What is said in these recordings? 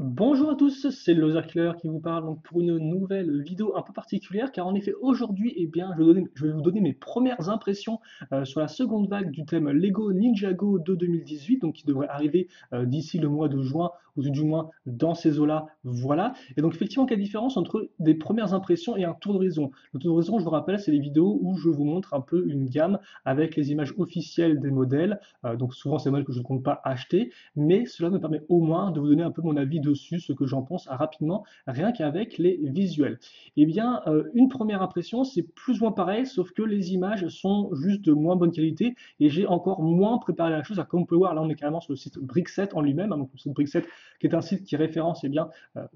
Bonjour à tous, c'est Lozacler qui vous parle donc pour une nouvelle vidéo un peu particulière car en effet aujourd'hui je vais vous donner mes premières impressions sur la seconde vague du thème Lego Ninjago de 2018 donc qui devrait arriver d'ici le mois de juin ou du moins dans ces eaux-là, voilà. Et donc effectivement quelle différence entre des premières impressions et un tour d'horizon? Le tour d'horizon, je vous rappelle, c'est les vidéos où je vous montre un peu une gamme avec les images officielles des modèles, donc souvent c'est des modèles que je ne compte pas acheter, mais cela me permet au moins de vous donner un peu mon avis dessus, ce que j'en pense rapidement, rien qu'avec les visuels. Eh bien, une première impression, c'est plus ou moins pareil, sauf que les images sont juste de moins bonne qualité et j'ai encore moins préparé la chose. Comme on peut voir, là, on est carrément sur le site Brickset en lui-même, hein, donc le site Brickset qui est un site qui référence eh bien,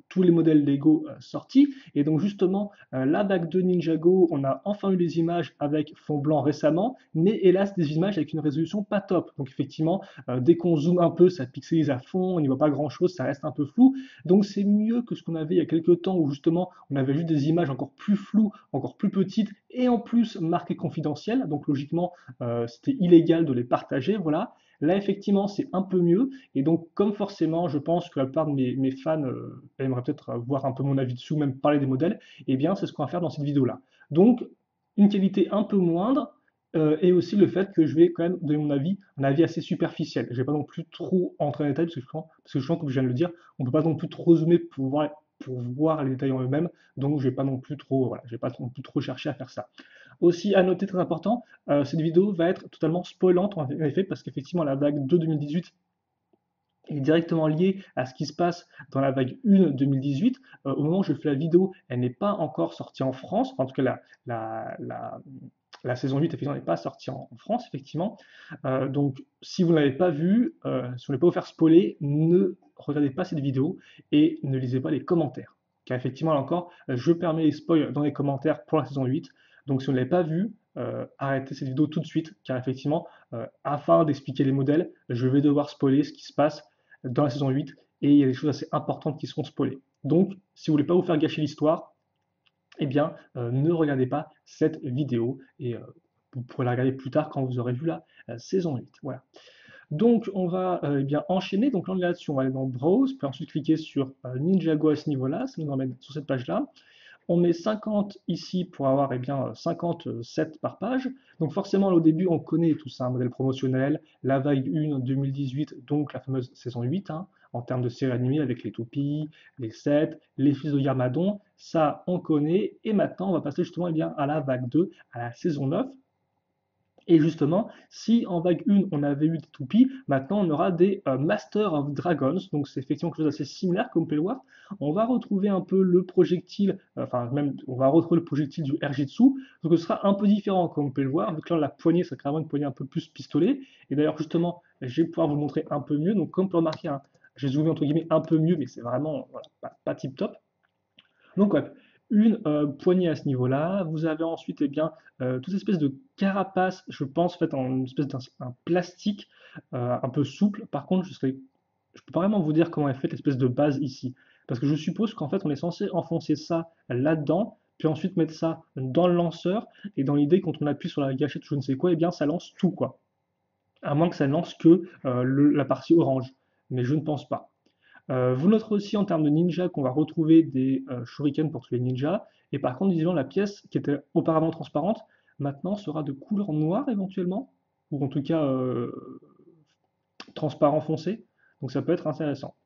tous les modèles Lego sortis. Et donc, justement, la vague de Ninjago, on a enfin eu les images avec fond blanc récemment, mais hélas, des images avec une résolution pas top. Donc, effectivement, dès qu'on zoome un peu, ça pixelise à fond, on n'y voit pas grand-chose, ça reste un peu flou. Donc c'est mieux que ce qu'on avait il y a quelques temps où justement on avait juste des images encore plus floues, encore plus petites et en plus marquées confidentielles. Donc logiquement, c'était illégal de les partager, voilà. Là, effectivement, c'est un peu mieux. Et donc, comme forcément, je pense que la plupart de mes fans aimeraient peut-être voir un peu mon avis dessus, même parler des modèles, eh bien, c'est ce qu'on va faire dans cette vidéo-là. Donc, une qualité un peu moindre, et aussi le fait que je vais quand même donner mon avis, un avis assez superficiel. Je vais pas non plus trop entrer dans les détails parce que je sens, comme je viens de le dire, on peut pas non plus trop zoomer pour voir les détails en eux-mêmes, donc je vais pas non plus trop, voilà, je vais pas non plus trop chercher à faire ça. Aussi, à noter très important, cette vidéo va être totalement spoilante en effet, parce qu'effectivement la vague de 2018 est directement liée à ce qui se passe dans la vague 1 2018. Au moment où je fais la vidéo, elle n'est pas encore sortie en France, enfin, en tout cas la saison 8 effectivement n'est pas sortie en France, effectivement. Donc, si vous ne l'avez pas vue, si vous ne voulez pas vous faire spoiler, ne regardez pas cette vidéo et ne lisez pas les commentaires. Car effectivement, là encore, je permets les spoils dans les commentaires pour la saison 8. Donc, si vous ne l'avez pas vue, arrêtez cette vidéo tout de suite, car effectivement, afin d'expliquer les modèles, je vais devoir spoiler ce qui se passe dans la saison 8 et il y a des choses assez importantes qui seront spoilées. Donc, si vous ne voulez pas vous faire gâcher l'histoire, eh bien, ne regardez pas cette vidéo et vous pourrez la regarder plus tard quand vous aurez vu la saison 8. Voilà. Donc, on va eh bien enchaîner. Donc, là, on est là-dessus. On va aller dans Browse, puis ensuite cliquer sur Ninjago à ce niveau-là. Ça nous emmène sur cette page-là. On met 50 ici pour avoir eh bien, 57 par page. Donc forcément, au début, on connaît tout ça, un modèle promotionnel, la vague 1 2018, donc la fameuse saison 8, hein, en termes de série animée avec les toupies, les sets, les fils de Yarmadon, ça on connaît. Et maintenant, on va passer justement eh bien, à la vague 2, à la saison 9. Et justement, si en vague 1, on avait eu des toupies, maintenant on aura des Master of Dragons, donc c'est effectivement quelque chose d'assez similaire comme on peut le voir. On va retrouver un peu le projectile, enfin même on va retrouver le projectile du Erjitsu, donc ce sera un peu différent comme on peut le voir, vu que là la poignée sera carrément une poignée un peu plus pistolet, et d'ailleurs justement, je vais pouvoir vous le montrer un peu mieux, donc comme on peut remarquer, hein, j'ai zoomé entre guillemets un peu mieux, mais c'est vraiment voilà, pas tip top. Donc, ouais, une poignée à ce niveau-là. Vous avez ensuite, eh bien, toute espèce de carapace, je pense, faite en une espèce d'un plastique un peu souple. Par contre, je peux pas vraiment vous dire comment est faite l'espèce de base ici. Parce que je suppose qu'en fait, on est censé enfoncer ça là-dedans, puis ensuite mettre ça dans le lanceur, et dans l'idée, quand on appuie sur la gâchette ou je ne sais quoi, eh bien, ça lance tout, quoi. À moins que ça ne lance que la partie orange. Mais je ne pense pas. Vous noterez aussi en termes de ninja qu'on va retrouver des shurikens pour tous les ninjas. Et par contre, disons, la pièce qui était auparavant transparente, maintenant sera de couleur noire éventuellement, ou en tout cas transparent foncé. Donc ça peut être intéressant.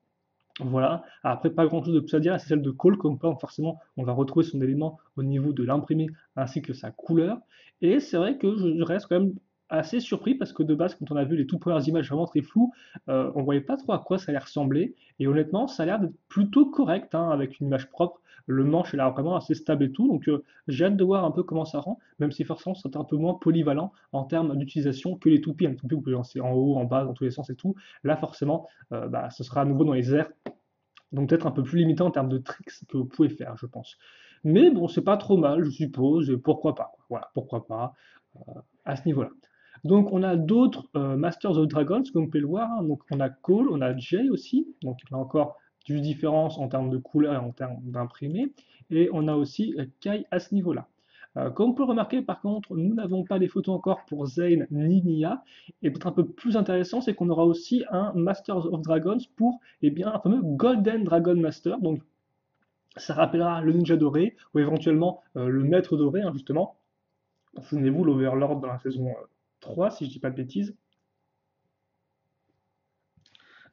Voilà. Après, pas grand chose de plus à dire, c'est celle de Cole, comme quoi forcément on va retrouver son élément au niveau de l'imprimé ainsi que sa couleur. Et c'est vrai que je reste quand même assez surpris parce que de base, quand on a vu les toutes premières images vraiment très floues, on voyait pas trop à quoi ça allait ressembler. Et honnêtement, ça a l'air d'être plutôt correct, hein, avec une image propre. Le manche est là vraiment assez stable et tout. Donc j'ai hâte de voir un peu comment ça rend, même si forcément c'est un peu moins polyvalent en termes d'utilisation que les toupies. Les toupies, vous pouvez lancer en haut, en bas, dans tous les sens et tout. Là, forcément, bah, ce sera à nouveau dans les airs donc peut-être un peu plus limité en termes de tricks que vous pouvez faire, je pense. Mais bon, c'est pas trop mal, je suppose, et pourquoi pas. Voilà, pourquoi pas à ce niveau-là. Donc on a d'autres Masters of Dragons, comme vous pouvez le voir, hein. Donc on a Cole, on a Jay aussi, donc là encore du différence en termes de couleur et en termes d'imprimé, et on a aussi Kai à ce niveau-là. Comme on peut le remarquer, par contre, nous n'avons pas les photos encore pour Zane ni Nia. Et peut-être un peu plus intéressant, c'est qu'on aura aussi un Masters of Dragons pour eh bien, un fameux Golden Dragon Master. Donc ça rappellera le ninja doré, ou éventuellement le maître doré, hein, justement. Souvenez-vous, l'Overlord dans la saison 3, si je dis pas de bêtises.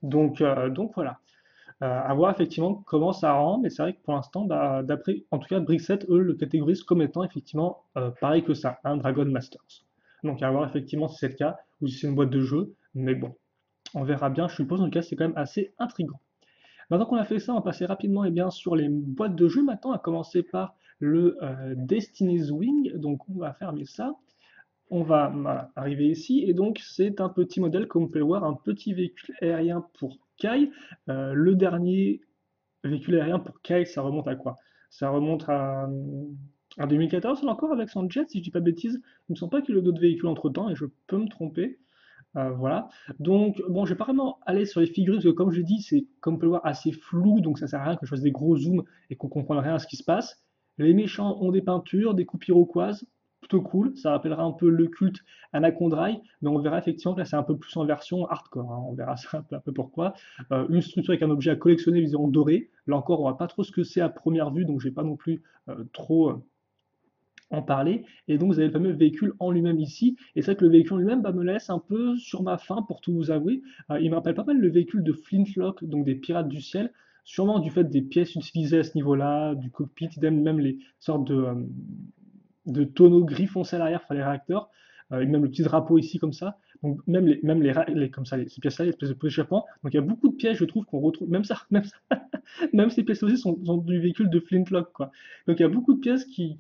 Donc voilà. À voir effectivement comment ça rend, mais c'est vrai que pour l'instant, bah, d'après, en tout cas, Brixet, eux, le catégorisent comme étant effectivement pareil que ça, un Dragon Masters. Donc à voir effectivement si c'est le cas, ou si c'est une boîte de jeu, mais bon, on verra bien, je suppose, en tout cas, c'est quand même assez intriguant. Maintenant qu'on a fait ça, on va passer rapidement eh bien, sur les boîtes de jeu maintenant, à commencer par le Destiny's Wing. Donc on va fermer ça. On va voilà, arriver ici, et donc c'est un petit modèle, comme vous pouvez le voir, un petit véhicule aérien pour Kai. Le dernier véhicule aérien pour Kai, ça remonte à quoi? Ça remonte à 2014, là encore, avec son jet, si je dis pas de bêtises. Il me semble pas qu'il y ait eu d'autres véhicules entre-temps, et je peux me tromper. Voilà. Donc, bon, je vais pas vraiment aller sur les figurines, parce que comme je dis, c'est, comme on peut le voir, assez flou, donc ça sert à rien que je fasse des gros zooms et qu'on comprenne rien à ce qui se passe. Les méchants ont des peintures, des coupes iroquoises, plutôt cool. Ça rappellera un peu le culte Anacondrai, mais on verra effectivement que là, c'est un peu plus en version hardcore, hein. On verra ça un peu pourquoi. Une structure avec un objet à collectionner, visiblement doré. Là encore, on voit pas trop ce que c'est à première vue, donc je vais pas non plus trop en parler. Et donc, vous avez le fameux véhicule en lui-même ici. Et c'est vrai que le véhicule en lui-même bah, me laisse un peu sur ma faim, pour tout vous avouer. Il me rappelle pas mal le véhicule de Flintlock, donc des Pirates du Ciel. Sûrement du fait des pièces utilisées à ce niveau-là, du cockpit, même les sortes de tonneaux gris foncés à l'arrière, enfin les réacteurs, et même le petit drapeau ici comme ça. Donc comme ça, ces pièces-là, les espèces de pièces d'échappement. Donc il y a beaucoup de pièges, je trouve, qu'on retrouve. Même ces pièces aussi sont du véhicule de Flintlock, quoi. Donc il y a beaucoup de pièces qui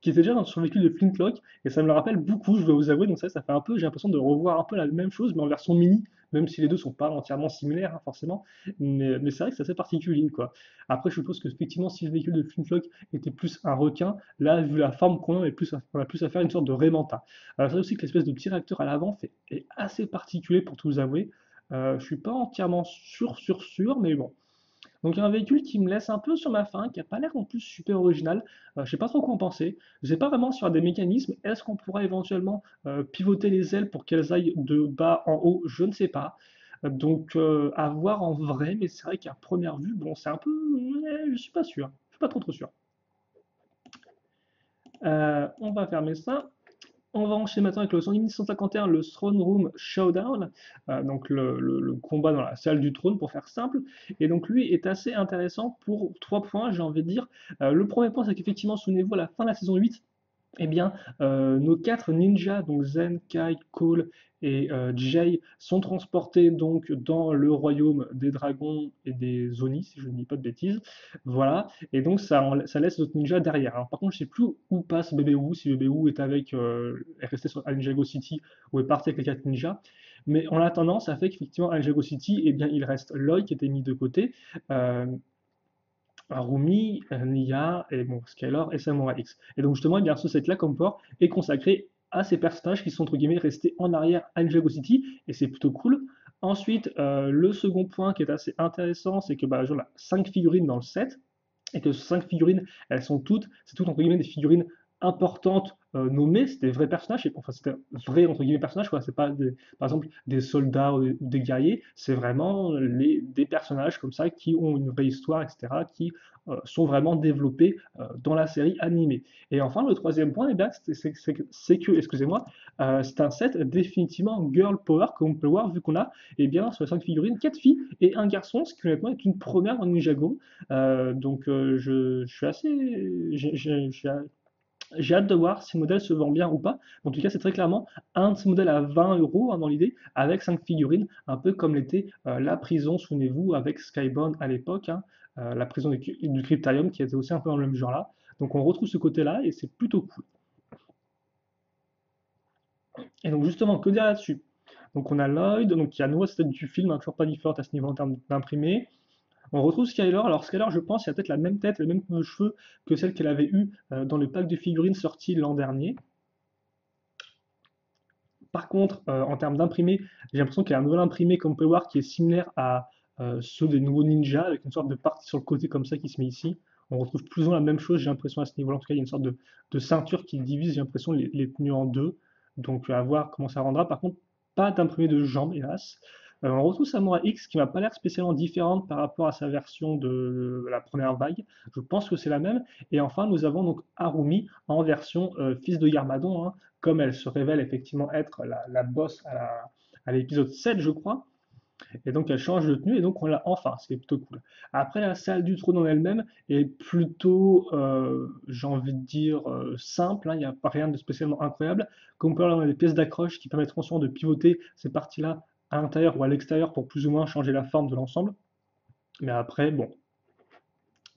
étaient déjà sur le véhicule de Flintlock, et ça me le rappelle beaucoup, je dois vous avouer. Donc ça fait un peu, j'ai l'impression de revoir un peu la même chose, mais en version mini, même si les deux sont pas entièrement similaires, hein, forcément. Mais c'est vrai que c'est assez particulier, quoi. Après, je suppose que effectivement, si le véhicule de Flintlock était plus un requin, là, vu la forme qu'on a, on a plus à faire une sorte de Raymanta. C'est aussi que l'espèce de petit réacteur à l'avant est assez particulier, pour tout vous avouer. Je suis pas entièrement sûr, mais bon. Donc il y a un véhicule qui me laisse un peu sur ma faim, qui a pas l'air non plus super original. Je sais pas trop quoi en penser. Je sais pas vraiment sur des mécanismes. Est-ce qu'on pourrait éventuellement pivoter les ailes pour qu'elles aillent de bas en haut? Je ne sais pas. Donc à voir en vrai, mais c'est vrai qu'à première vue, bon, c'est un peu, je suis pas sûr. Je suis pas trop sûr. On va fermer ça. On va enchaîner maintenant avec le 151, le Throne Room Showdown, donc le combat dans la salle du trône, pour faire simple. Et donc lui est assez intéressant pour 3 points, j'ai envie de dire. Le premier point, c'est qu'effectivement, souvenez-vous, à la fin de la saison 8, eh bien, nos 4 ninjas, donc Zen, Kai, Cole et Jay, sont transportés donc dans le royaume des dragons et des Oni, si je ne dis pas de bêtises. Voilà, et donc ça laisse d'autres ninjas derrière. Alors par contre, je ne sais plus où passe Bébé Wu, si Bébé Wu est resté à Ninjago City ou est parti avec les 4 ninjas. Mais en attendant, ça fait qu'effectivement, à Ninjago City, eh bien, il reste Lloyd qui était mis de côté. euh, Rumi, Nia, et bon, Skylar et Samurai X. Et donc justement, eh bien, ce set-là, comme port, est consacré à ces personnages qui sont entre guillemets restés en arrière à Ninjago City, et c'est plutôt cool. Ensuite, le second point qui est assez intéressant, c'est que bah, on a 5 figurines dans le set, et que ces 5 figurines, c'est toutes entre guillemets des figurines importantes, nommées, c'est des vrais personnages, enfin c'est un vrai entre guillemets personnages, quoi. C'est pas par exemple des soldats ou des guerriers, c'est vraiment des personnages comme ça qui ont une vraie histoire, etc., qui sont vraiment développés dans la série animée. Et enfin, le troisième point, eh bien, c'est que, excusez-moi, c'est un set définitivement girl power, comme on peut le voir, vu qu'on a, eh bien, sur les 5 figurines, 4 filles et un garçon, ce qui honnêtement est une première dans Ninjago. Donc je suis assez, j'ai hâte de voir si le modèle se vend bien ou pas. En tout cas, c'est très clairement un de ces modèles à 20 euros, hein, dans l'idée, avec 5 figurines, un peu comme l'était la prison, souvenez-vous, avec Skybound à l'époque, hein, la prison du Cryptarium, qui était aussi un peu dans le même genre-là. Donc on retrouve ce côté-là, et c'est plutôt cool. Et donc justement, que dire là-dessus? Donc on a Lloyd, donc qui a nouveau cette du film, hein, toujours pas différente à ce niveau en termes d'imprimé. On retrouve Skylar. Alors Skylar, je pense, il a peut-être la même tête, les mêmes cheveux que celle qu'elle avait eue dans le pack de figurines sorti l'an dernier. Par contre, en termes d'imprimé, j'ai l'impression qu'il y a un nouvel imprimé, comme on peut le voir, qui est similaire à ceux des nouveaux ninjas, avec une sorte de partie sur le côté comme ça qui se met ici. On retrouve plus ou moins la même chose, j'ai l'impression, à ce niveau-là. En tout cas, il y a une sorte de ceinture qui divise, j'ai l'impression, les tenues en deux. Donc, à voir comment ça rendra. Par contre, pas d'imprimé de jambes, hélas. On retrouve Samurai X qui m'a pas l'air spécialement différente par rapport à sa version de la première vague. Je pense que c'est la même. Et enfin, nous avons donc Harumi en version fils de Garmadon, hein, comme elle se révèle effectivement être la boss à l'épisode 7, je crois. Et donc elle change de tenue et donc on l'a enfin, ce qui est plutôt cool. Après, la salle du trône en elle-même est plutôt, j'ai envie de dire, simple, hein, il n'y a pas rien de spécialement incroyable. Comme on peut avoir des pièces d'accroche qui permettront souvent de pivoter ces parties-là à l'intérieur ou à l'extérieur pour plus ou moins changer la forme de l'ensemble. Mais après, bon,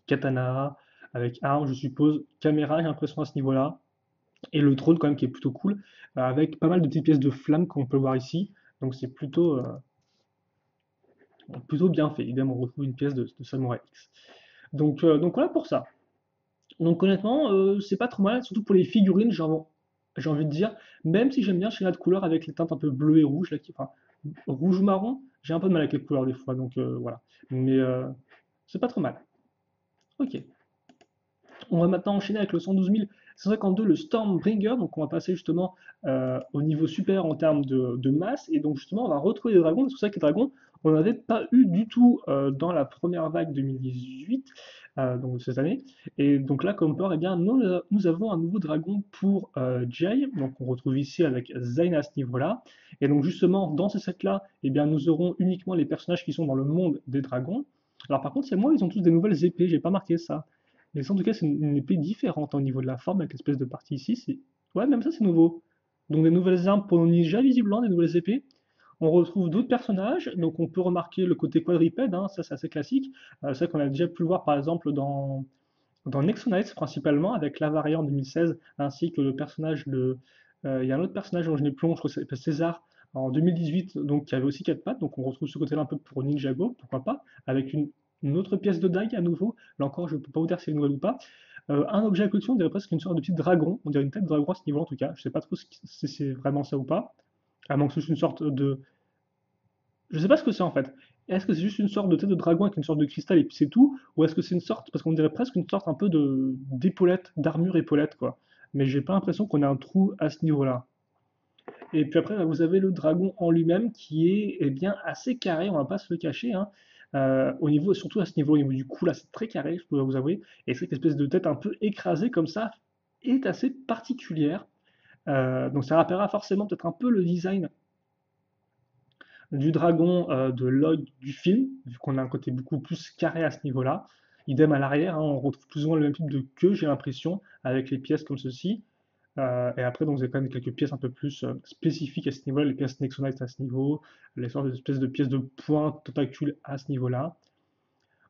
katana, avec arme, je suppose, caméra, j'ai l'impression à ce niveau-là. Et le trône quand même qui est plutôt cool, avec pas mal de petites pièces de flammes comme on peut le voir ici. Donc c'est plutôt bien fait. Idem, on retrouve une pièce de Samurai X. Donc voilà pour ça. Donc honnêtement, c'est pas trop mal, surtout pour les figurines, j'ai envie de dire, même si j'aime bien chez de couleur avec les teintes un peu bleues et rouges, là, enfin, rouge ou marron, j'ai un peu de mal avec les couleurs des fois, donc voilà. Mais c'est pas trop mal. Ok. On va maintenant enchaîner avec le 112 152, le Stormbringer. Donc, on va passer justement au niveau super en termes de masse. Et donc, justement, on va retrouver les dragons. C'est pour ça que les dragons, on n'avait pas eu du tout dans la première vague 2018, donc de cette année. Et donc là, comme peur, eh bien, nous avons un nouveau dragon pour Jay. Donc, on retrouve ici avec Zayn à ce niveau-là. Et donc, justement, dans ce set-là, eh bien, nous aurons uniquement les personnages qui sont dans le monde des dragons. Alors, par contre, c'est moi, ils ont tous des nouvelles épées. J'ai pas marqué ça. Mais en tout cas, c'est une épée différente au niveau de la forme, avec l'espèce de partie ici. Ouais, même ça, c'est nouveau. Donc des nouvelles armes pour nos ninjas, visiblement, des nouvelles épées. On retrouve d'autres personnages, donc on peut remarquer le côté quadripède, hein, ça c'est assez classique. C'est vrai qu'on a déjà pu le voir par exemple dans Nexo principalement, avec l'Avaria en 2016, ainsi que le personnage de. Il y a un autre personnage dont je n'ai plus le nom, je crois que c'est César en 2018, donc qui avait aussi quatre pattes, donc on retrouve ce côté-là un peu pour Ninjago, pourquoi pas, avec une autre pièce de dague à nouveau. Là encore, je ne peux pas vous dire si c'est nouvelle ou pas. Un objet à collection, on dirait presque une sorte de petit dragon, on dirait une tête de dragon à ce niveau en tout cas. Je ne sais pas trop si c'est vraiment ça ou pas. À moins que ce soit une sorte de. Je sais pas ce que c'est en fait. Est-ce que c'est juste une sorte de tête de dragon avec une sorte de cristal et puis c'est tout? Ou est-ce que c'est une sorte, parce qu'on dirait presque une sorte un peu de d'épaulette, d'armure épaulette quoi. Mais j'ai pas l'impression qu'on ait un trou à ce niveau-là. Et puis après, vous avez le dragon en lui-même qui est eh bien assez carré, on va pas se le cacher, hein. Au niveau, surtout à ce niveau, au niveau du cou, là, c'est très carré, je dois vous avouer. Et cette espèce de tête un peu écrasée comme ça est assez particulière. Donc ça rappellera forcément peut-être un peu le design du dragon de Lloyd du film, vu qu'on a un côté beaucoup plus carré à ce niveau-là. Idem à l'arrière, hein, on retrouve plus ou moins le même type de queue, j'ai l'impression, avec les pièces comme ceci. Et après, donc, vous avez quand même quelques pièces un peu plus spécifiques à ce niveau-là, les pièces Nexonite à ce niveau, les sortes d'espèces de pièces de pointe tentacules à ce niveau-là.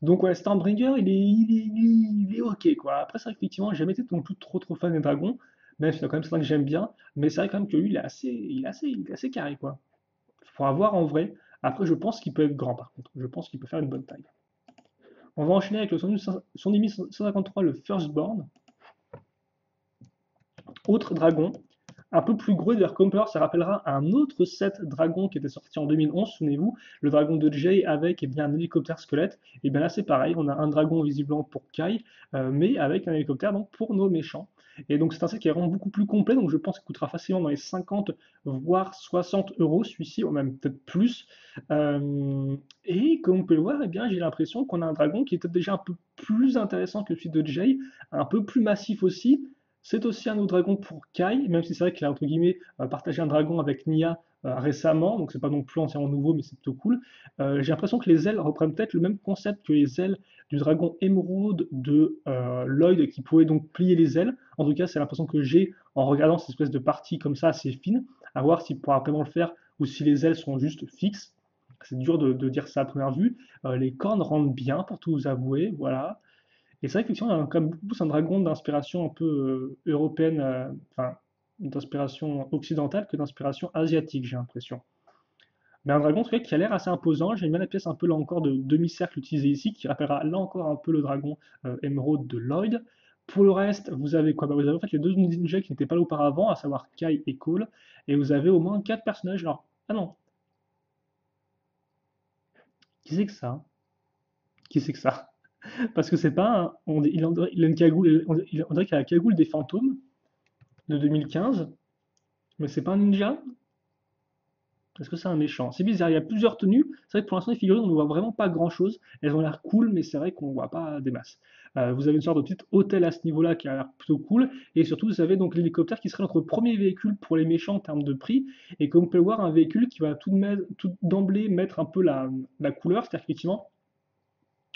Donc ouais, Stormbringer, il est ok quoi. Après, c'est vrai qu'effectivement, j'ai jamais été non plus trop fan des dragons, même s'il y a quand même certains que j'aime bien, mais c'est vrai quand même que lui, il est assez carré quoi. Faut voir en vrai. Après, je pense qu'il peut être grand par contre. Je pense qu'il peut faire une bonne taille. On va enchaîner avec le 153, le Firstborn. Autre dragon, un peu plus gros, d'ailleurs Comper, ça rappellera un autre set dragon qui était sorti en 2011, souvenez-vous, le dragon de Jay avec eh bien, un hélicoptère squelette. Et bien là c'est pareil, on a un dragon visiblement pour Kai, mais avec un hélicoptère donc pour nos méchants. Et donc c'est un set qui est vraiment beaucoup plus complet, donc je pense qu'il coûtera facilement dans les 50 voire 60 euros celui-ci, ou même peut-être plus. Et comme on peut le voir, eh bien j'ai l'impression qu'on a un dragon qui est peut-être déjà un peu plus intéressant que celui de Jay, un peu plus massif aussi, c'est aussi un autre dragon pour Kai, même si c'est vrai qu'il a entre guillemets partagé un dragon avec Nia récemment, donc c'est pas non plus entièrement nouveau, mais c'est plutôt cool. J'ai l'impression que les ailes reprennent peut-être le même concept que les ailes du dragon émeraude de Lloyd qui pouvait donc plier les ailes. En tout cas, c'est l'impression que j'ai en regardant cette espèce de partie comme ça assez fine, à voir s'il pourra vraiment le faire ou si les ailes sont juste fixes. C'est dur de dire ça à première vue. Les cornes rendent bien, pour tout vous avouer, voilà. Et c'est vrai qu'effectivement, il y a quand même beaucoup plus un dragon d'inspiration un peu européenne, enfin, d'inspiration occidentale que d'inspiration asiatique, j'ai l'impression. Mais un dragon, en tout cas, qui a l'air assez imposant. J'aime bien la pièce un peu, là encore, de demi-cercle utilisée ici, qui rappellera là encore un peu le dragon émeraude de Lloyd. Pour le reste, vous avez quoi? Bah, vous avez en fait les deux ninjas qui n'étaient pas là auparavant, à savoir Kai et Cole. Et vous avez au moins quatre personnages. Alors, ah non, qui c'est que ça? Qui c'est que ça? Parce que c'est pas il a une cagoule, on dirait qu'il a la cagoule des fantômes de 2015, mais c'est pas un ninja. Est-ce que c'est un méchant? C'est bizarre, il y a plusieurs tenues. C'est vrai que pour l'instant, les figurines, on ne voit vraiment pas grand-chose. Elles ont l'air cool, mais c'est vrai qu'on ne voit pas des masses. Vous avez une sorte de petit hôtel à ce niveau-là qui a l'air plutôt cool. Et surtout, vous avez donc l'hélicoptère qui serait notre premier véhicule pour les méchants en termes de prix. Et comme vous pouvez le voir, un véhicule qui va tout d'emblée mettre un peu la couleur. C'est-à-dire qu'effectivement,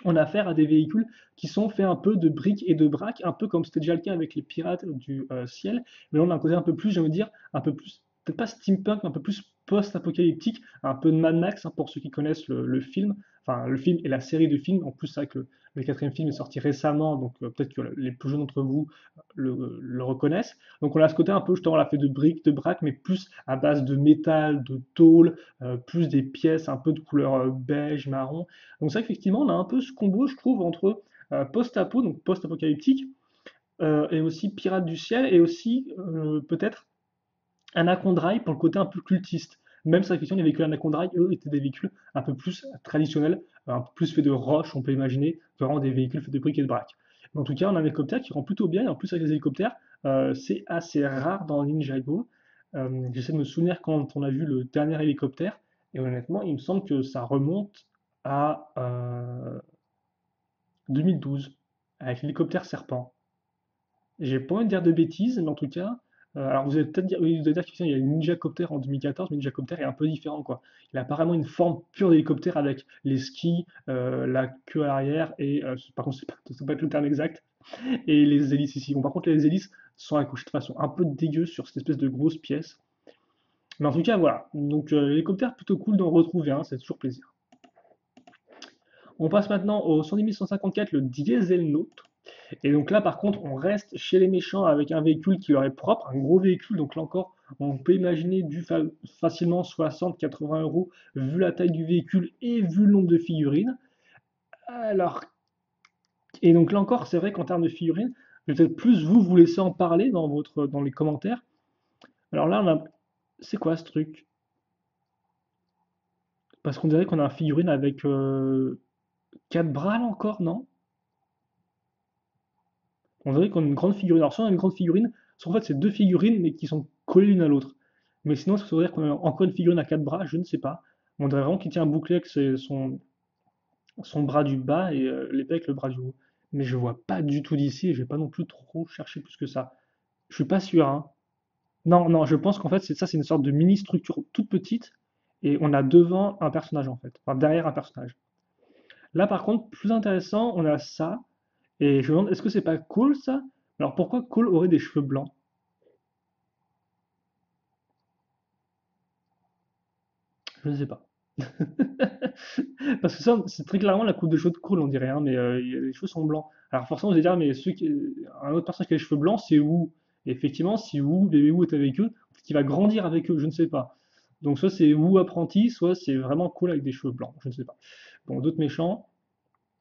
on a affaire à des véhicules qui sont faits un peu de briques et de braques, un peu comme c'était déjà le cas avec les pirates du ciel. Mais là, on a un côté un peu plus, j'aimerais dire, un peu plus, peut-être pas steampunk, mais un peu plus post-apocalyptique, un peu de Mad Max, hein, pour ceux qui connaissent le film, enfin le film et la série de films. En plus, c'est vrai que le quatrième film est sorti récemment, donc peut-être que les plus jeunes d'entre vous le reconnaissent. Donc on a ce côté un peu, justement, on l'a fait de briques, de braques, mais plus à base de métal, de tôle, plus des pièces un peu de couleur beige, marron. Donc c'est vrai qu'effectivement, on a un peu ce combo, je trouve, entre post-apo, donc post-apocalyptique, et aussi Pirates du ciel, et aussi peut-être Anacondrail pour le côté un peu cultiste. Même si effectivement les véhicules Anacondrail, eux, étaient des véhicules un peu plus traditionnels, un peu plus faits de roches, on peut imaginer, que vraiment des véhicules faits de briques et de braques. Mais en tout cas, on a un hélicoptère qui rend plutôt bien, et en plus avec les hélicoptères, c'est assez rare dans Ninjago. J'essaie de me souvenir quand on a vu le dernier hélicoptère, et honnêtement, il me semble que ça remonte à 2012, avec l'hélicoptère Serpent. J'ai pas envie de dire de bêtises, mais en tout cas, alors vous allez peut-être dire, oui, vous allez dire qu'il y a le Ninja Copter en 2014, mais le Ninja Copter est un peu différent, quoi. Il a apparemment une forme pure d'hélicoptère avec les skis, la queue à l'arrière, et par contre, c'est pas être le terme exact, et les hélices ici. Bon, par contre, les hélices sont accouchées de façon un peu dégueu sur cette espèce de grosse pièce. Mais en tout cas, voilà. Donc, l'hélicoptère, plutôt cool d'en retrouver un, c'est toujours plaisir. On passe maintenant au 110 154, le Diesel Note. Et donc là, par contre, on reste chez les méchants avec un véhicule qui leur est propre, un gros véhicule. Donc là encore, on peut imaginer facilement 60-80 euros vu la taille du véhicule et vu le nombre de figurines. Alors, et donc là encore, c'est vrai qu'en termes de figurines, je vais peut-être plus vous laisser en parler dans les commentaires. Alors là, c'est quoi ce truc? Parce qu'on dirait qu'on a un figurine avec 4 bras là encore, non? On dirait qu'on a une grande figurine. Alors, soit on a une grande figurine, soit en fait c'est deux figurines mais qui sont collées l'une à l'autre. Mais sinon, ça veut dire qu'on a encore une figurine à quatre bras, je ne sais pas. On dirait vraiment qu'il tient un bouclier avec son bras du bas et l'épée avec le bras du haut. Mais je vois pas du tout d'ici et je vais pas non plus trop chercher plus que ça. Je suis pas sûr, hein. Non, non, je pense qu'en fait c'est une sorte de mini structure toute petite et on a devant un personnage en fait, enfin derrière un personnage. Là par contre, plus intéressant, on a ça et je me demande est-ce que c'est pas Cole ça? Alors pourquoi Cole aurait des cheveux blancs? Je ne sais pas. Parce que ça, c'est très clairement la coupe de cheveux de Cole, on dirait, hein, mais les cheveux sont blancs. Alors forcément, vous allez dire, mais un autre personnage qui a les cheveux blancs, c'est Wu. Et effectivement, si Wu, bébé Wu est avec eux, peut-être qu'il va grandir avec eux, je ne sais pas. Donc soit c'est Wu apprenti, soit c'est vraiment Cole avec des cheveux blancs, je ne sais pas. Bon, d'autres méchants.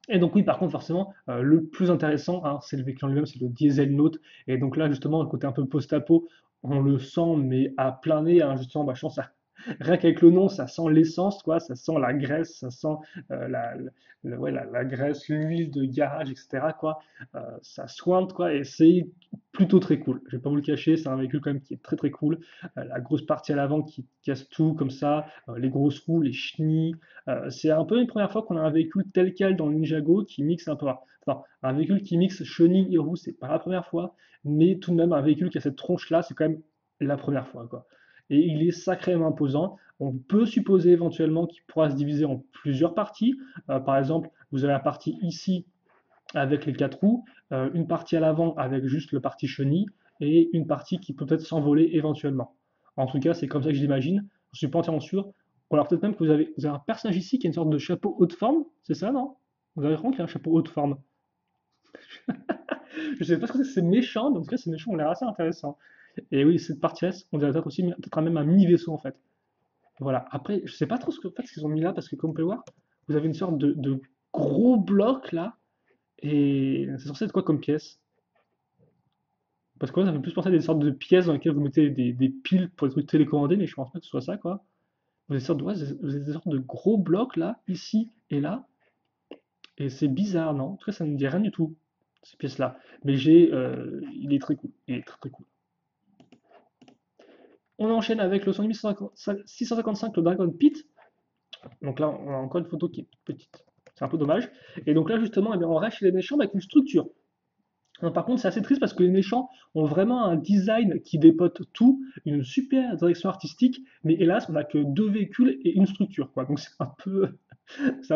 Et donc oui, par contre, forcément, le plus intéressant, hein, c'est le véhicule en lui-même, c'est le Diesel Note. Et donc là, justement, le côté un peu post-apo, on le sent, mais à plein nez, hein, justement, bah, je pense rien qu'avec le nom, ça sent l'essence, quoi, ça sent la graisse, ça sent ouais, la graisse, l'huile de garage, etc., quoi. Ça sointe, quoi, et c'est plutôt très cool. Je vais pas vous le cacher, c'est un véhicule quand même qui est très très cool. La grosse partie à l'avant qui casse tout comme ça, les grosses roues, les chenilles, c'est un peu une première fois qu'on a un véhicule tel quel dans le Ninjago qui mixe un peu. Enfin, un véhicule qui mixe chenille et roue, c'est pas la première fois, mais tout de même un véhicule qui a cette tronche-là, c'est quand même la première fois, quoi. Et il est sacrément imposant. On peut supposer éventuellement qu'il pourra se diviser en plusieurs parties. Par exemple, vous avez la partie ici avec les quatre roues, une partie à l'avant avec juste le parti chenille, et une partie qui peut peut-être s'envoler éventuellement. En tout cas, c'est comme ça que je l'imagine. Je ne suis pas entièrement sûr. Ou alors peut-être même que vous avez un personnage ici qui a une sorte de chapeau haute forme, c'est ça, non? Vous avez vraiment qu'il a un chapeau haute forme. Je ne sais pas ce que c'est méchant, mais en tout cas, ces méchants ont l'air assez intéressants. Et oui, cette partie-là, on dirait peut-être aussi peut-être même un mini vaisseau en fait. Voilà. Après, je sais pas trop en fait, ce qu'ils ont mis là, parce que comme vous pouvez voir, vous avez une sorte de gros bloc là, et c'est censé être quoi comme pièce? Parce que moi, ça fait plus penser à des sortes de pièces dans lesquelles vous mettez des piles pour des trucs télécommandés, mais je pense pas que ce soit ça, quoi. Vous avez des sortes de gros blocs là, ici et là. Et c'est bizarre, non? En tout cas, ça ne me dit rien du tout, ces pièces-là. Mais il est très cool. Il est très très cool. On enchaîne avec le 655, le Dragon Pit. Donc là, on a encore une photo qui est petite. C'est un peu dommage. Et donc là, justement, eh bien, on reste chez les méchants avec une structure. Non, par contre, c'est assez triste parce que les méchants ont vraiment un design qui dépote tout, une super direction artistique, mais hélas, on n'a que deux véhicules et une structure, quoi. Donc c'est un peu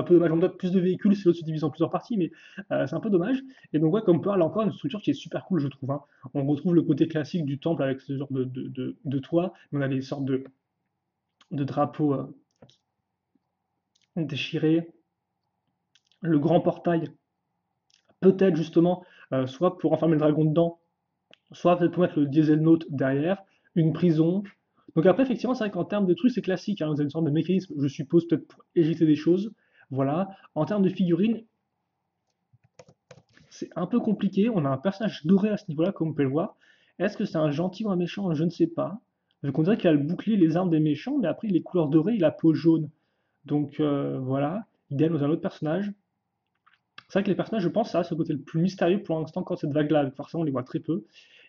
dommage. On donne plus de véhicules si l'autre se divise en plusieurs parties, mais c'est un peu dommage. Et donc, ouais, comme on là encore, une structure qui est super cool, je trouve, hein. On retrouve le côté classique du temple avec ce genre de toit, mais on a des sortes de drapeaux déchirés, le grand portail, peut-être justement, soit pour enfermer le dragon dedans, soit peut-être pour mettre le diesel note derrière, une prison. Donc après, effectivement, c'est vrai qu'en termes de trucs, c'est classique, hein, vous avez une sorte de mécanisme, je suppose, peut-être pour éviter des choses. Voilà. En termes de figurines, c'est un peu compliqué. On a un personnage doré à ce niveau-là, comme on peut le voir. Est-ce que c'est un gentil ou un méchant? Je ne sais pas. Donc on dirait qu'il a le bouclier, les armes des méchants, mais après, il est couleur dorée, il a peau jaune. Donc voilà. Idem dans un autre personnage. C'est vrai que les personnages, je pense, ça reste le côté le plus mystérieux pour l'instant quand cette vague-là, donc forcément on les voit très peu.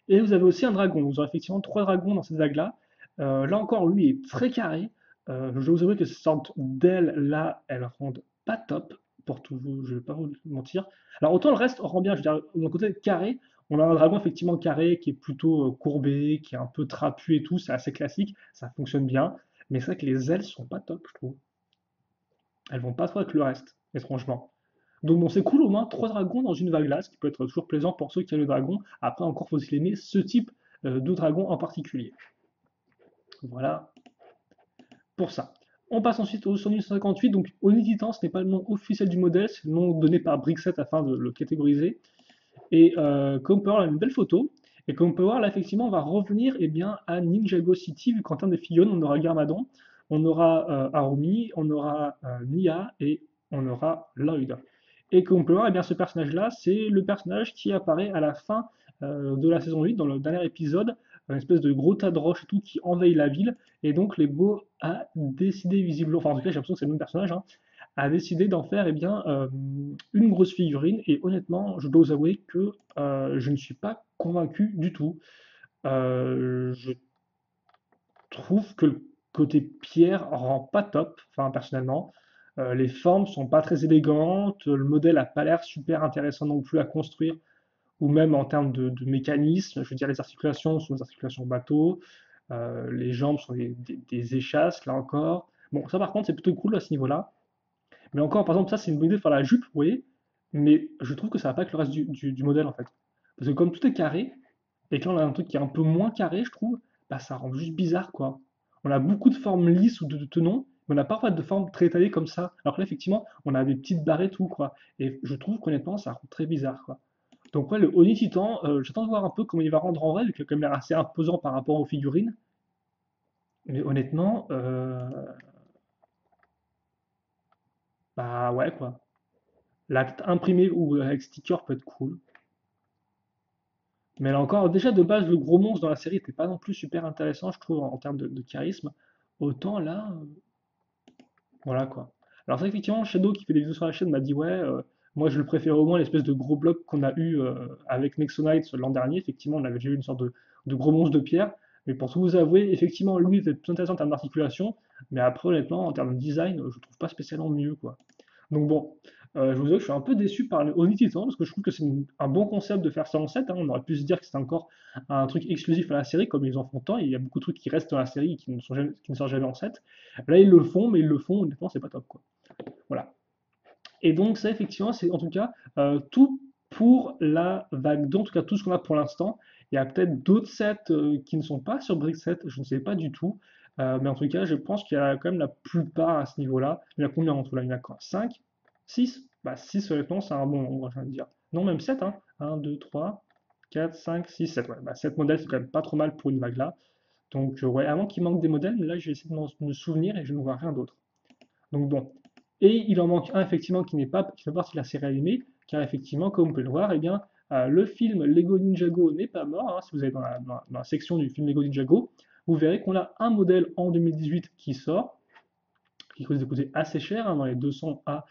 Et vous avez aussi un dragon. Vous aurez effectivement trois dragons dans cette vague-là. Là encore, lui est très carré. Je dois vous avouer que ces sortes d'ailes là, elles rendent pas top. Pour tout vous, je vais pas vous mentir. Alors autant le reste rend bien. Je veux dire, d'un côté carré, on a un dragon effectivement carré qui est plutôt courbé, qui est un peu trapu et tout. C'est assez classique, ça fonctionne bien. Mais c'est vrai que les ailes sont pas top, je trouve. Elles vont pas trop avec le reste, étrangement. Donc bon, c'est cool au moins, trois dragons dans une vague là, ce qui peut être toujours plaisant pour ceux qui aiment le dragon. Après, encore faut-il aimer ce type de dragon en particulier. Voilà pour ça. On passe ensuite au Sony 158, donc Oni Titan, ce n'est pas le nom officiel du modèle, c'est le nom donné par Brickset afin de le catégoriser. Et comme on peut voir, là, une belle photo. Et comme on peut voir, là, effectivement, on va revenir eh bien, à Ninjago City, vu qu'en termes de figurines, on aura Garmadon, on aura Arumi, on aura Nia et on aura Lloyd. Et comme on peut voir, eh bien, ce personnage-là, c'est le personnage qui apparaît à la fin de la saison 8, dans le dernier épisode, une espèce de gros tas de roches et tout qui envahit la ville. Et donc, les Beaux a décidé visiblement, enfin en tout cas, j'ai l'impression que c'est le même personnage, hein, a décidé d'en faire eh bien, une grosse figurine. Et honnêtement, je dois vous avouer que je ne suis pas convaincu du tout. Je trouve que le côté pierre rend pas top, enfin personnellement. Les formes sont pas très élégantes, le modèle a pas l'air super intéressant non plus à construire, ou même en termes de mécanisme. Je veux dire, les articulations sont des articulations bateau, les jambes sont des échasses, là encore. Bon, ça par contre, c'est plutôt cool à ce niveau-là. Mais encore, par exemple, ça, c'est une bonne idée de faire la jupe, vous voyez, mais je trouve que ça va pas avec le reste du modèle, en fait. Parce que comme tout est carré, et que là, on a un truc qui est un peu moins carré, je trouve, bah, ça rend juste bizarre, quoi. On a beaucoup de formes lisses ou de tenons, mais on n'a parfois de formes très étalées comme ça. Alors que là, effectivement, on a des petites barres et tout, quoi. Et je trouve qu'honnêtement, ça rend très bizarre, quoi. Donc, ouais, le Oni Titan, j'attends de voir un peu comment il va rendre en vrai, vu qu'il a quand même l'air assez imposant par rapport aux figurines. Mais honnêtement, bah ouais, quoi. L'acte imprimé ou avec sticker peut être cool. Mais là encore, déjà de base, le gros monstre dans la série n'était pas non plus super intéressant, je trouve, en termes de charisme. Autant là, voilà quoi. Alors, c'est effectivement, Shadow qui fait des vidéos sur la chaîne m'a dit, ouais, moi je le préfère au moins l'espèce de gros bloc qu'on a eu avec Nexonite l'an dernier. Effectivement, on avait déjà eu une sorte de gros monstre de pierre. Mais pour tout vous avouer, effectivement, lui, il était plus intéressant en termes d'articulation. Mais après, honnêtement, en termes de design, je trouve pas spécialement mieux, quoi. Donc bon, je vous avoue que je suis un peu déçu par le Oni Titan parce que je trouve que c'est un bon concept de faire ça en 7, hein. On aurait pu se dire que c'était encore un truc exclusif à la série, comme ils en font tant. Il y a beaucoup de trucs qui restent dans la série et qui ne sortent jamais en 7. Là, ils le font, mais ils le font, honnêtement, c'est pas top, quoi. Voilà. Et donc, ça, effectivement, c'est en tout cas tout pour la vague 2, en tout cas tout ce qu'on a pour l'instant. Il y a peut-être d'autres sets qui ne sont pas sur Brick 7, je ne sais pas du tout. Mais en tout cas, je pense qu'il y a quand même la plupart à ce niveau-là. Il y en a combien en tout là? Il y en a quoi? 5? 6? Bah 6 honnêtement, c'est un bon nombre, j'ai envie de dire. Non, même 7, hein. 1, 2, 3, 4, 5, 6, 7. Ouais. Bah, 7 modèles, c'est quand même pas trop mal pour une vague là. Donc, ouais, avant qu'il manque des modèles, mais là, je vais essayer de me souvenir et je ne vois rien d'autre. Donc, bon. Et il en manque un, effectivement, qui fait partie de la série animée, car, effectivement, comme vous pouvez le voir, eh bien, le film Lego Ninjago n'est pas mort, hein. Si vous allez dans la section du film Lego Ninjago, vous verrez qu'on a un modèle en 2018 qui sort, qui coûte assez cher, hein, dans les 200 à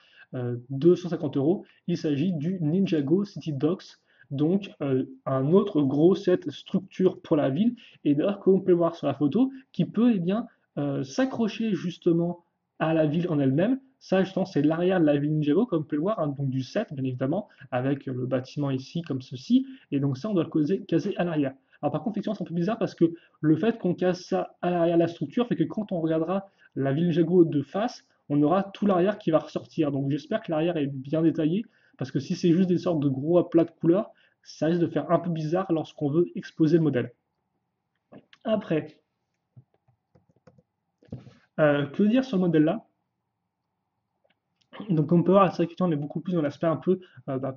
250 euros. Il s'agit du Ninjago City Docks, donc un autre gros set structure pour la ville, et d'ailleurs, comme on peut le voir sur la photo, qui peut eh bien, s'accrocher justement à la ville en elle-même. Ça, je pense, c'est l'arrière de la ville Ninjago, comme on peut le voir, hein, donc du set, bien évidemment, avec le bâtiment ici, comme ceci, et donc ça, on doit le caser à l'arrière. Alors par contre, effectivement, c'est un peu bizarre parce que le fait qu'on case ça à l'arrière de la structure fait que quand on regardera la ville Ninjago de face, on aura tout l'arrière qui va ressortir. Donc j'espère que l'arrière est bien détaillé, parce que si c'est juste des sortes de gros aplats de couleurs, ça risque de faire un peu bizarre lorsqu'on veut exposer le modèle. Après, que dire sur le modèle là? Donc on peut voir, c'est vrai qu'on est beaucoup plus dans l'aspect un peu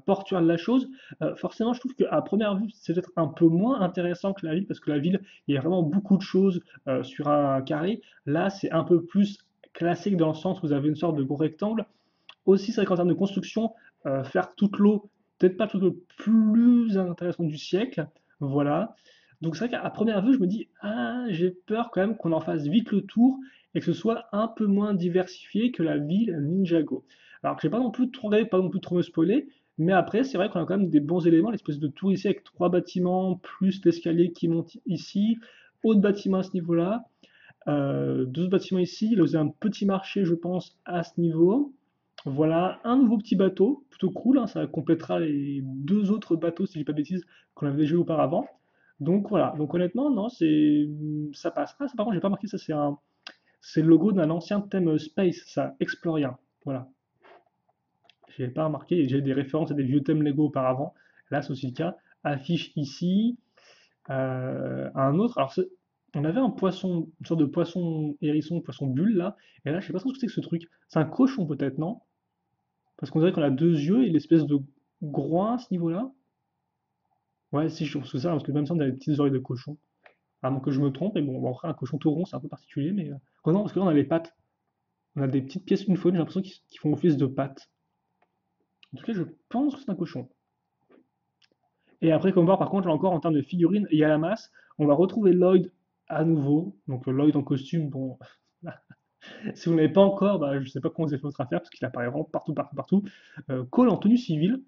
portuaire de la chose. Forcément, je trouve qu'à première vue, c'est peut-être un peu moins intéressant que la ville, parce que la ville, il y a vraiment beaucoup de choses sur un carré. Là, c'est un peu plus classique dans le sens où vous avez une sorte de gros rectangle. Aussi, c'est vrai qu'en termes de construction, faire toute l'eau, peut-être pas le truc le plus intéressant du siècle. Voilà. Donc c'est vrai qu'à première vue, je me dis, ah, j'ai peur quand même qu'on en fasse vite le tour et que ce soit un peu moins diversifié que la ville Ninjago. Alors que j'ai pas non plus trop regardé, pas non plus trop me spoiler, mais après, c'est vrai qu'on a quand même des bons éléments, l'espèce de tour ici avec trois bâtiments, plus l'escalier qui monte ici, autre bâtiment à ce niveau-là, deux autres bâtiments ici, là vous avez un petit marché, je pense, à ce niveau. Voilà, un nouveau petit bateau, plutôt cool, hein, ça complétera les deux autres bateaux, si je dis pas de bêtises, qu'on avait déjà eu auparavant. Donc voilà, donc honnêtement, non, ça passe. Ah, ça, par contre, j'ai pas marqué ça, c'est le logo d'un ancien thème Space, ça, Exploria. Voilà, j'ai pas remarqué, j'ai des références à des vieux thèmes Lego auparavant. Là, c'est aussi le cas. Affiche ici, un autre, alors on avait un poisson, une sorte de poisson hérisson, poisson bulle là, et là, je sais pas trop ce que c'est que ce truc. C'est un cochon peut-être, non? Parce qu'on dirait qu'on a deux yeux et l'espèce de groin à ce niveau-là. Ouais, si je trouve que ça, parce que même ça, on a des petites oreilles de cochon. À moins que je me trompe, mais bon, après, un cochon tout rond, c'est un peu particulier, mais. Oh non, parce que là, on a les pattes. On a des petites pièces une fois, j'ai l'impression qu'ils font office de pattes. En tout cas, je pense que c'est un cochon. Et après, comme voir, par contre, là encore, en termes de figurines et à la masse, on va retrouver Lloyd à nouveau. Donc, Lloyd en costume, bon. Si vous ne l'avez pas encore, bah, je ne sais pas comment vous avez fait votre affaire, parce qu'il apparaît vraiment partout, partout, partout. Cole en tenue civile,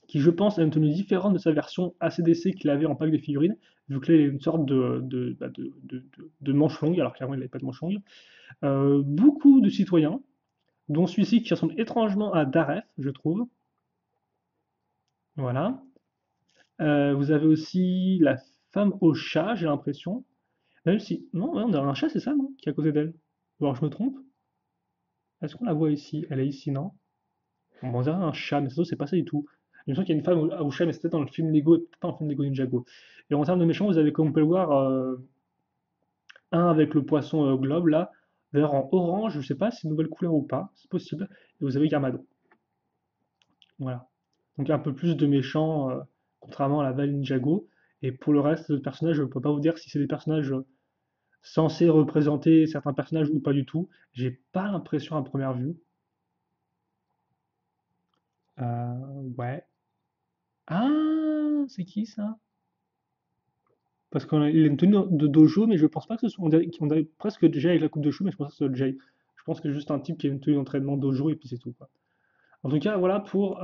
qui je pense a une tenue différente de sa version ACDC qu'il avait en pack de figurines, vu que là il a une sorte de manche longue, alors clairement il n'avait pas de manche longue. Beaucoup de citoyens, dont celui-ci qui ressemble étrangement à Dareth, je trouve. Voilà. Vous avez aussi la femme au chat, j'ai l'impression. Même si. Non, ouais, on a un chat, c'est ça, non? Qui est à côté d'elle. Ou alors je me trompe? Est-ce qu'on la voit ici? Elle est ici, non? On dirait un chat, mais ça c'est pas ça du tout. Il me semble qu'il y a une femme au chat, mais c'était dans le film Lego, et pas dans le film Lego Ninjago. Et en termes de méchants, vous avez, comme on peut le voir, un avec le poisson globe là, d'ailleurs en orange, je sais pas si c'est une nouvelle couleur ou pas, c'est possible. Et vous avez Garmadon. Voilà. Donc un peu plus de méchants, contrairement à la Val Ninjago. Et pour le reste des personnages, je ne peux pas vous dire si c'est des personnages censés représenter certains personnages ou pas du tout. J'ai pas l'impression à première vue. Ouais. Ah, c'est qui ça? Parce qu'il a une tenue de dojo, mais je pense pas que ce soit. On dirait presque Jay avec la coupe de cheveux, mais je pense pas que ce soit Jay. Je pense que c'est juste un type qui a une tenue d'entraînement dojo et puis c'est tout, quoi. En tout cas, voilà pour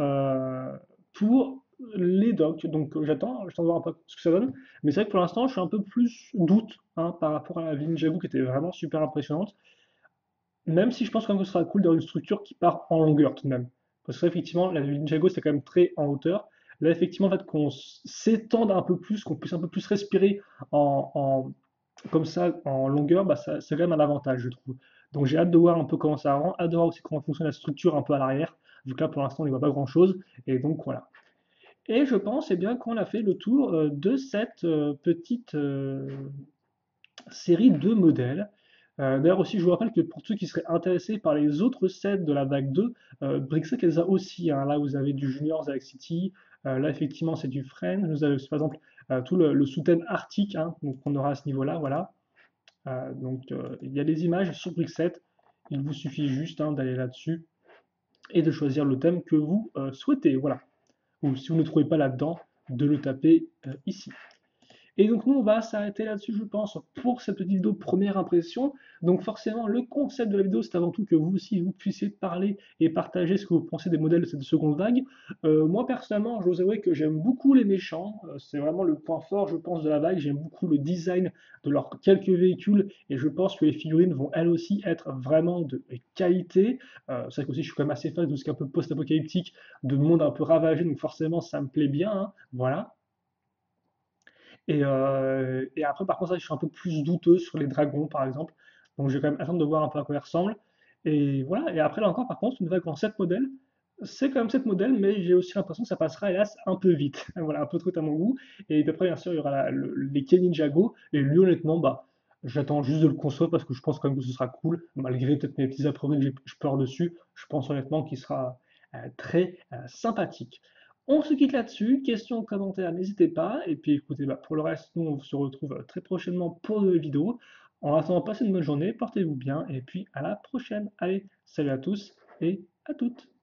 les docs. Donc j'attends de voir un peu ce que ça donne. Mais c'est vrai que pour l'instant, je suis un peu plus doute hein, par rapport à la ville Ninjago qui était vraiment super impressionnante. Même si je pense quand même que ce sera cool d'avoir une structure qui part en longueur tout de même. Parce que ça, effectivement, la Ninjago, c'est quand même très en hauteur. Là, effectivement, en fait, qu'on s'étende un peu plus, qu'on puisse un peu plus respirer comme ça, en longueur, bah, ça, c'est quand même un avantage, je trouve. Donc j'ai hâte de voir un peu comment ça rend, hâte de voir aussi comment fonctionne la structure un peu à l'arrière, vu que là, pour l'instant, on n'y voit pas grand-chose. Et donc, voilà. Et je pense eh bien, qu'on a fait le tour de cette petite série de modèles. D'ailleurs aussi, je vous rappelle que pour ceux qui seraient intéressés par les autres sets de la vague 2, Brixec les a aussi. Hein. Là, vous avez du Juniors avec City. Là, effectivement, c'est du Friends. Vous avez par exemple tout le sous-thème arctique hein, donc on aura à ce niveau-là. Voilà. Donc, il y a des images sur Brixet. Il vous suffit juste hein, d'aller là-dessus et de choisir le thème que vous souhaitez. Voilà. Ou si vous ne trouvez pas là-dedans, de le taper ici. Et donc nous, on va s'arrêter là-dessus, je pense, pour cette petite vidéo première impression. Donc forcément, le concept de la vidéo, c'est avant tout que vous aussi, vous puissiez parler et partager ce que vous pensez des modèles de cette seconde vague. Moi, personnellement, je vous avouer que j'aime beaucoup les méchants. C'est vraiment le point fort, je pense, de la vague. J'aime beaucoup le design de leurs quelques véhicules et je pense que les figurines vont elles aussi être vraiment de qualité. C'est vrai qu'aussi, je suis quand même assez fan de ce qui est un peu post-apocalyptique, de monde un peu ravagé, donc forcément, ça me plaît bien, hein. Voilà. Et après, par contre, ça, je suis un peu plus douteux sur les dragons, par exemple. Donc, je vais quand même attendre de voir un peu à quoi ils ressemblent. Et voilà. Et après, là encore, par contre, une vague en 7 modèles, c'est quand même 7 modèles, mais j'ai aussi l'impression que ça passera, hélas, un peu vite. Voilà, un peu trop vite à mon goût. Et après, bien sûr, il y aura les Kenny Ninjago. Et lui, honnêtement, bah, j'attends juste de le construire parce que je pense quand même que ce sera cool, malgré peut-être mes petits a priori que je peur dessus. Je pense honnêtement qu'il sera très sympathique. On se quitte là-dessus. Questions, commentaires, n'hésitez pas. Et puis écoutez, bah, pour le reste, nous on se retrouve très prochainement pour de nouvelles vidéos. En attendant, passez une bonne journée, portez-vous bien et puis à la prochaine. Allez, salut à tous et à toutes.